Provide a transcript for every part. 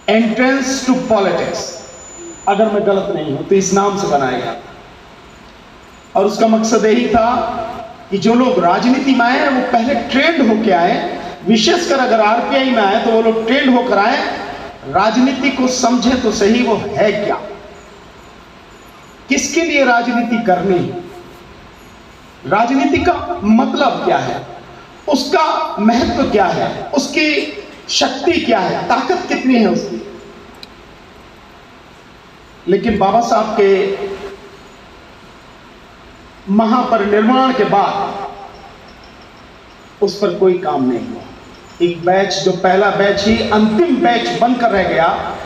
Entrance to politics, अगर मैं गलत नहीं हूं तो इस नाम से बनाया गया। और उसका मकसद यही था कि जो लोग राजनीति में आए हैं वो पहले ट्रेंड होके आए, विशेषकर अगर आरपीआई में आए तो वो लोग ट्रेंड होकर आए, राजनीति को समझे तो सही वो है क्या, किसके लिए राजनीति करनी है, राजनीति का मतलब क्या है, उसका महत्व क्या है, उसकी शक्ति क्या है, ताकत कितनी है उसकी। लेकिन बाबा साहब के महापरिनिर्वाण के बाद उस पर कोई काम नहीं हुआ। एक बैच, जो पहला बैच ही अंतिम बैच बनकर रह गया,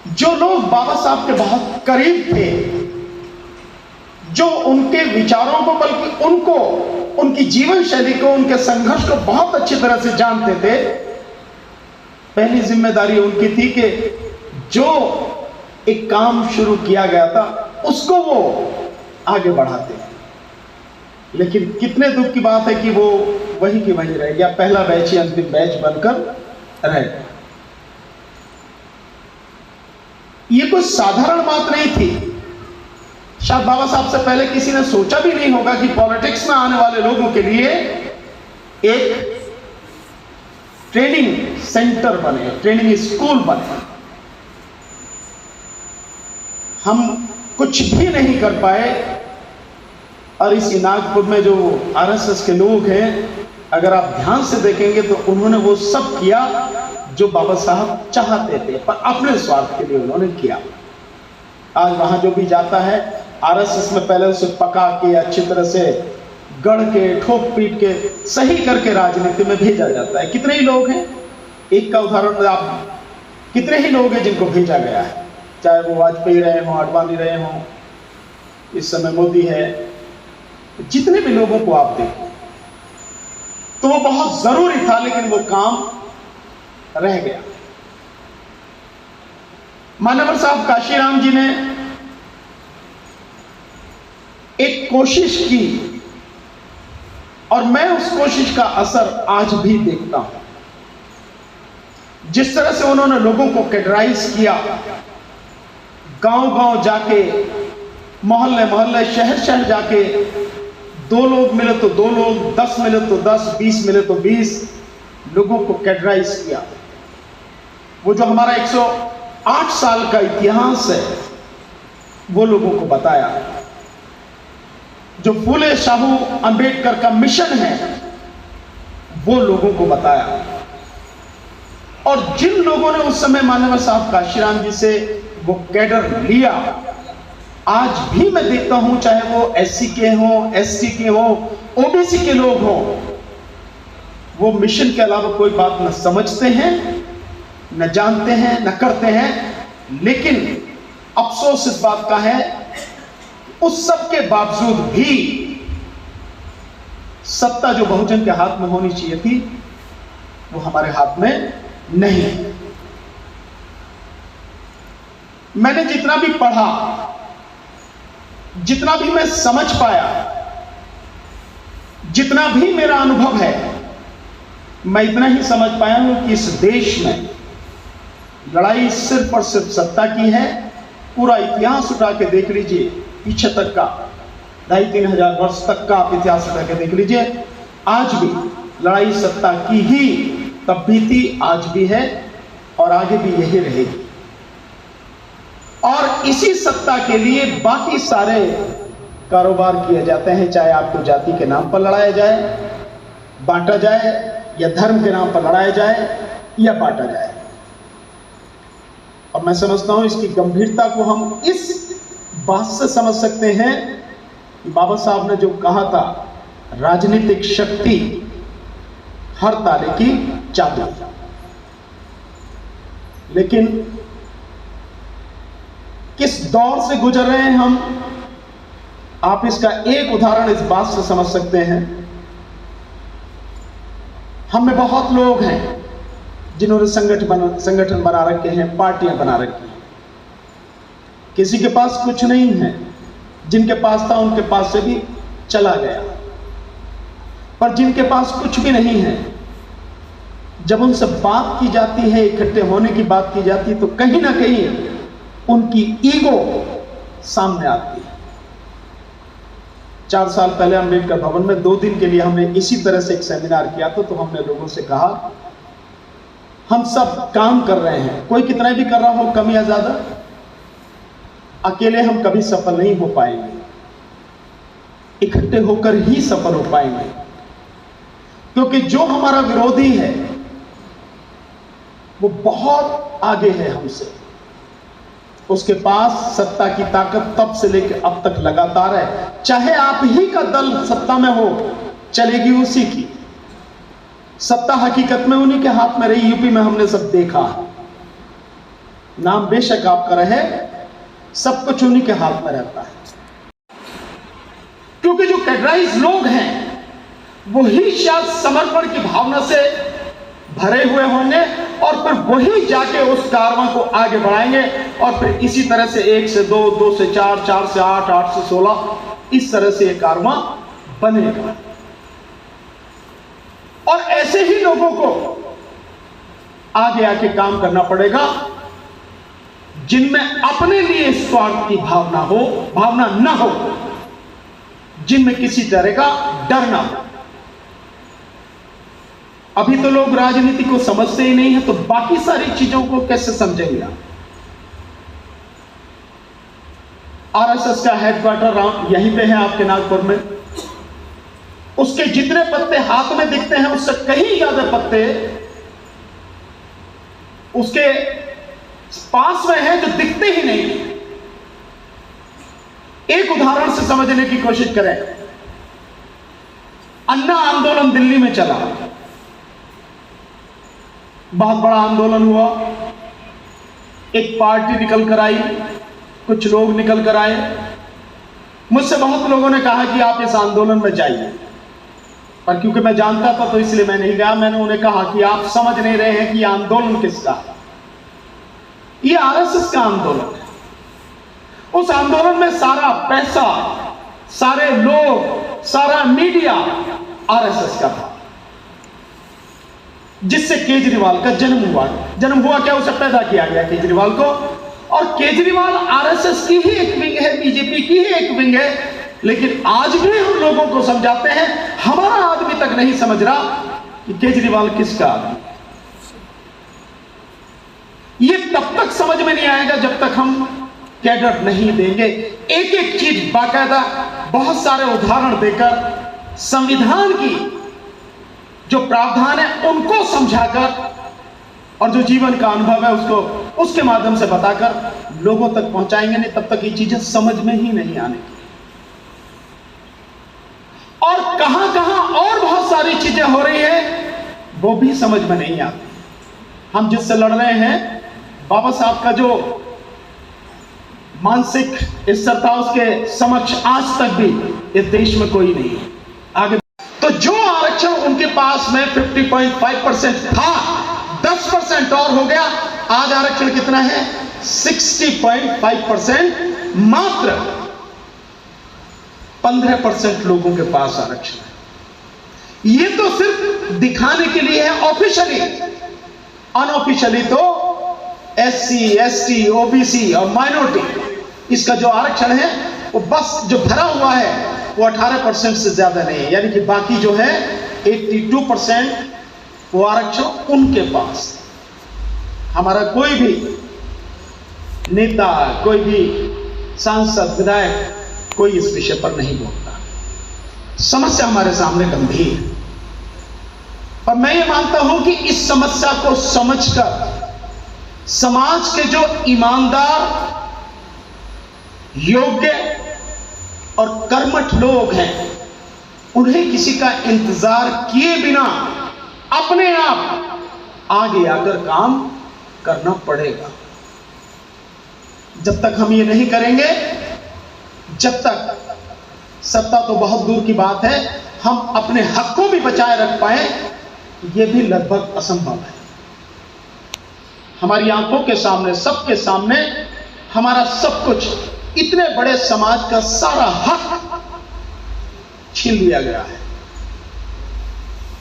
जो लोग बाबा साहब के बहुत करीब थे, जो उनके विचारों को, बल्कि उनको, उनकी जीवन शैली को, उनके संघर्ष को बहुत अच्छी तरह से जानते थे, पहली जिम्मेदारी उनकी थी कि जो एक काम शुरू किया गया था उसको वो आगे बढ़ाते हैं। लेकिन कितने दुख की बात है कि वो वही की वही रह गया, पहला बैच ही अंतिम बैच बनकर रह गया। ये कोई साधारण बात नहीं थी। शायद बाबा साहब से पहले किसी ने सोचा भी नहीं होगा कि पॉलिटिक्स में आने वाले लोगों के लिए एक ट्रेनिंग सेंटर बने, ट्रेनिंग स्कूल बने। हम कुछ भी नहीं कर पाए, और इस नागपुर में जो आरएसएस के लोग हैं, अगर आप ध्यान से देखेंगे तो उन्होंने वो सब किया जो बाबा साहब चाहते थे, पर अपने स्वार्थ के लिए उन्होंने किया। आज वहां जो भी जाता है, आरएसएस में पहले उसे पका के, अच्छी तरह से गढ़ के, ठोक पीट के, सही करके राजनीति में भेजा जाता है। कितने ही लोग हैं, एक का उदाहरण आप, कितने ही लोग हैं जिनको भेजा गया है, चाहे वो वाजपेयी रहे हों, आडवाणी रहे हों, इस समय मोदी है, जितने भी लोगों को आप देखें, तो वो बहुत जरूरी था, लेकिन वो काम रह गया। मान्यवर साहब काशीराम जी ने एक कोशिश की, और मैं उस कोशिश का असर आज भी देखता हूं। जिस तरह से उन्होंने लोगों को कैडराइज किया, गांव-गांव जाके, मोहल्ले मोहल्ले, शहर शहर जाके, 2 लोग मिले तो 2 लोग, 10 मिले तो 10, 20 मिले तो 20 लोगों को कैडराइज किया। वो जो हमारा 108 साल का इतिहास है वो लोगों को बताया। जो फूले शाहू अंबेडकर का मिशन है वो लोगों को बताया। और जिन लोगों ने उस समय मान्यवर साहब काशीराम जी से वो कैडर लिया, आज भी मैं देखता हूं, चाहे वो एससी के हों, एसटी के हों, ओबीसी के लोग हों, वो मिशन के अलावा कोई बात न समझते हैं, न जानते हैं, न करते हैं। लेकिन अफसोस इस बात का है, उस सब के बावजूद भी सत्ता जो बहुजन के हाथ में होनी चाहिए थी वो हमारे हाथ में नहीं। मैंने जितना भी पढ़ा, जितना भी मैं समझ पाया, जितना भी मेरा अनुभव है, मैं इतना ही समझ पाया हूं कि इस देश में लड़ाई सिर्फ और सिर्फ सत्ता की है। पूरा इतिहास उठा के देख लीजिए, पीछे तक का 2,500-3 हजार वर्ष तक का आप इतिहास उठा के देख लीजिए, आज भी लड़ाई सत्ता की ही तब भी थी, आज भी है, और आगे भी यही रहेगी। और इसी सत्ता के लिए बाकी सारे कारोबार किए जाते हैं, चाहे आपको जाति के नाम पर लड़ाया जाए, बांटा जाए, या धर्म के नाम पर लड़ाया जाए या बांटा जाए। और मैं समझता हूं इसकी गंभीरता को हम इस बात से समझ सकते हैं कि बाबा साहब ने जो कहा था, राजनीतिक शक्ति हर ताले की चाबी। लेकिन किस दौर से गुजर रहे हैं हम, आप इसका एक उदाहरण इस बात से समझ सकते हैं। हम में बहुत लोग हैं जिन्होंने संगठन बना रखे हैं, पार्टियां बना रखी हैं। किसी के पास कुछ नहीं है, जिनके पास था उनके पास से भी चला गया। पर जिनके पास कुछ भी नहीं है, जब उनसे बात की जाती है, इकट्ठे होने की बात की जाती है, तो कहीं ना कहीं उनकी ईगो सामने आती है। 4 साल पहले अम्बेडकर भवन में 2 दिन के लिए हमने इसी तरह से एक सेमिनार किया था। तो हमने लोगों से कहा, हम सब काम कर रहे हैं, कोई कितना भी कर रहा हो, कम या ज्यादा, अकेले हम कभी सफल नहीं हो पाएंगे, इकट्ठे होकर ही सफल हो पाएंगे। क्योंकि जो हमारा विरोधी है वो बहुत आगे है हमसे, उसके पास सत्ता की ताकत तब से लेकर अब तक लगातार है। चाहे आप ही का दल सत्ता में हो, चलेगी उसी की। सत्ता हकीकत में उन्हीं के हाथ में रही। यूपी में हमने सब देखा, नाम बेशक आपका रहे, सब कुछ उन्हीं के हाथ में रहता है। क्योंकि जो कैडराइज लोग हैं वही शायद समर्पण की भावना से भरे हुए होंगे और फिर वही जाके उस कारवां को आगे बढ़ाएंगे। और फिर इसी तरह से 1 से 2, 2 से 4, 4 से 8, 8 से 16, इस तरह से यह कारवां बनेगा। और ऐसे ही लोगों को आगे आके काम करना पड़ेगा जिनमें अपने लिए स्वार्थ की भावना ना हो, जिनमें किसी तरह का डर ना हो। अभी तो लोग राजनीति को समझते ही नहीं है, तो बाकी सारी चीजों को कैसे समझेंगे आप? आरएसएस का हेडक्वार्टर यहीं पे है आपके नागपुर में। उसके जितने पत्ते हाथ में दिखते हैं उससे कहीं ज्यादा पत्ते उसके पास में हैं जो दिखते ही नहीं। एक उदाहरण से समझने की कोशिश करें। अन्ना आंदोलन दिल्ली में चला, बहुत बड़ा आंदोलन हुआ, एक पार्टी निकल कर आई, कुछ लोग निकल कर आए। मुझसे बहुत लोगों ने कहा कि आप इस आंदोलन में जाइए, पर क्योंकि मैं जानता था तो इसलिए मैं नहीं गया। मैंने उन्हें कहा कि आप समझ नहीं रहे हैं कि यह आंदोलन किसका है, यह आरएसएस का आंदोलन है। उस आंदोलन में सारा पैसा, सारे लोग, सारा मीडिया आरएसएस का था, जिससे केजरीवाल का जन्म हुआ क्या, उसे पैदा किया गया केजरीवाल को। और केजरीवाल आरएसएस की ही एक विंग है, बीजेपी की ही एक विंग है। लेकिन आज भी हम लोगों को समझाते हैं, हमारा आदमी तक नहीं समझ रहा कि केजरीवाल किसका आदमी है। यह तब तक समझ में नहीं आएगा जब तक हम कैडर नहीं देंगे। एक एक चीज बाकायदा बहुत सारे उदाहरण देकर, संविधान की जो प्रावधान है उनको समझाकर, और जो जीवन का अनुभव है उसको उसके माध्यम से बताकर लोगों तक पहुंचाएंगे। नहीं तब तक ये चीजें समझ में ही नहीं आने की। और कहां कहां और बहुत सारी चीजें हो रही है वो भी समझ में नहीं आती। हम जिससे लड़ रहे हैं, बाबा साहब का जो मानसिक स्तर था उसके समक्ष आज तक भी इस देश में कोई नहीं है। आगे तो जो आरक्षण उनके पास में 50.5% था, 10% और हो गया। आज आरक्षण कितना है? 60.5%। मात्र 15% लोगों के पास आरक्षण है। ये तो सिर्फ दिखाने के लिए है ऑफिशियली। अनऑफिशियली तो SC, ST, OBC और माइनॉरिटी, इसका जो आरक्षण है वो बस जो भरा हुआ है वो 18% से ज्यादा नहीं है। यानी कि बाकी जो है 82% वो आरक्षण उनके पास। हमारा कोई भी नेता, कोई भी सांसद, विधायक, कोई इस विषय पर नहीं बोलता। समस्या हमारे सामने गंभीर है और मैं ये मानता हूं कि इस समस्या को समझकर समाज के जो ईमानदार, योग्य और कर्मठ लोग हैं, उन्हें किसी का इंतजार किए बिना अपने आप आगे आकर काम करना पड़ेगा। जब तक हम ये नहीं करेंगे, जब तक सत्ता तो बहुत दूर की बात है, हम अपने हक को भी बचाए रख पाए, ये भी लगभग असंभव है। हमारी आंखों के सामने, सबके सामने हमारा सब कुछ, इतने बड़े समाज का सारा हक छीन लिया गया है।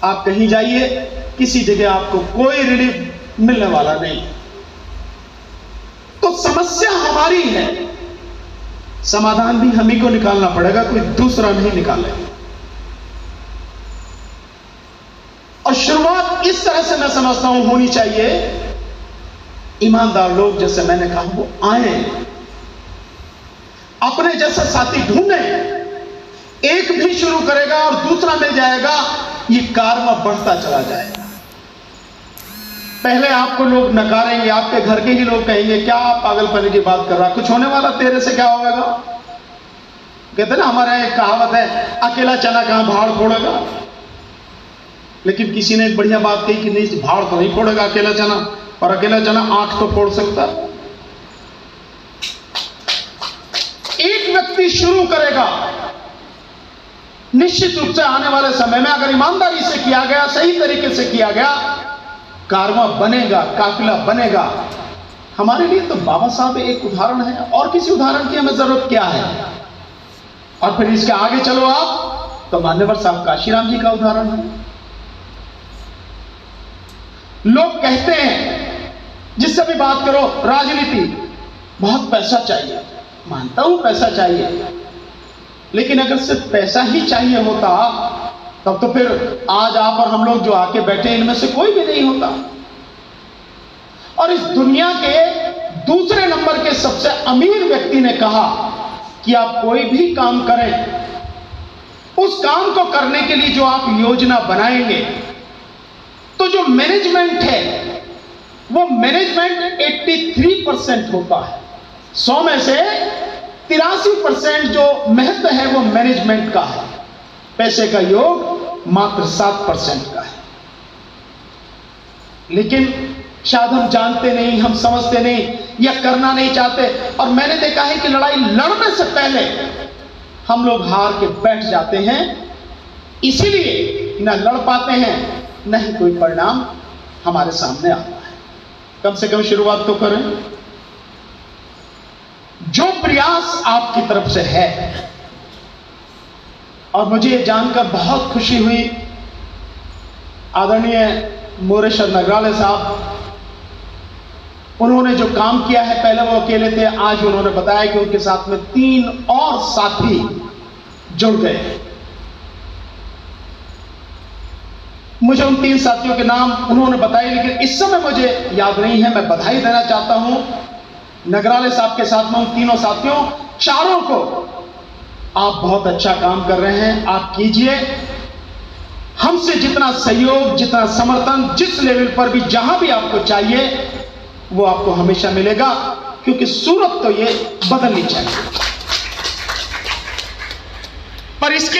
आप कहीं जाइए, किसी जगह आपको कोई रिलीफ मिलने वाला नहीं। तो समस्या हमारी है, समाधान भी हम ही को निकालना पड़ेगा, कोई दूसरा नहीं निकालेगा। और शुरुआत इस तरह से मैं समझता हूं होनी चाहिए, ईमानदार लोग जैसे मैंने कहा वो आए, अपने जैसा साथी ढूंढे। एक भी शुरू करेगा और दूसरा मिल जाएगा, ये कारवा बढ़ता चला जाएगा। पहले आपको लोग नकारेंगे, आपके घर के ही लोग कहेंगे क्या आप पागलपने की बात कर रहा, कुछ होने वाला तेरे से क्या होगा। कहते ना हमारे एक कहावत है, अकेला चना कहां भाड़ फोड़ेगा। लेकिन किसी ने एक बढ़िया बात कही कि नहीं, भाड़ तो नहीं फोड़ेगा अकेला चना, और अकेला चना आंख तो फोड़ सकता। एक व्यक्ति शुरू करेगा, निश्चित रूप से आने वाले समय में अगर ईमानदारी से किया गया, सही तरीके से किया गया, कारवां बनेगा, काफिला बनेगा। हमारे लिए तो बाबा साहब एक उदाहरण है, और किसी उदाहरण की हमें जरूरत क्या है। और फिर इसके आगे चलो आप तो मान्यवर साहब काशीराम जी का उदाहरण है। लोग कहते हैं, जिससे भी बात करो, राजनीति बहुत पैसा चाहिए। मानता हूं पैसा चाहिए, लेकिन अगर सिर्फ पैसा ही चाहिए होता तब तो फिर आज आप और हम लोग जो आके बैठे इनमें से कोई भी नहीं होता। और इस दुनिया के दूसरे नंबर के सबसे अमीर व्यक्ति ने कहा कि आप कोई भी काम करें, उस काम को करने के लिए जो आप योजना बनाएंगे, तो जो मैनेजमेंट है वो मैनेजमेंट 83% होता है। 100 में से 83% जो महत्व है वो मैनेजमेंट का है। पैसे का योग मात्र 7% का है। लेकिन शायद हम जानते नहीं, हम समझते नहीं, या करना नहीं चाहते। और मैंने देखा है कि लड़ाई लड़ने से पहले हम लोग हार के बैठ जाते हैं, इसीलिए न लड़ पाते हैं, न ही कोई परिणाम हमारे सामने आता है। कम से कम शुरुआत तो करें। जो प्रयास आपकी तरफ से है, और मुझे ये जानकर बहुत खुशी हुई, आदरणीय मोरेश्वर नगराले साहब, उन्होंने जो काम किया है, पहले वो अकेले थे, आज उन्होंने बताया कि उनके साथ में 3 और साथी जुड़ गए। मुझे उन 3 साथियों के नाम उन्होंने बताए, लेकिन इस समय मुझे याद नहीं है। मैं बधाई देना चाहता हूं नगराले साहब के साथ में उन तीनों साथियों, चारों को। आप बहुत अच्छा काम कर रहे हैं, आप कीजिए। हमसे जितना सहयोग, जितना समर्थन, जिस लेवल पर भी, जहां भी आपको चाहिए, वो आपको हमेशा मिलेगा, क्योंकि सूरत तो ये बदलनी चाहिए। पर इसके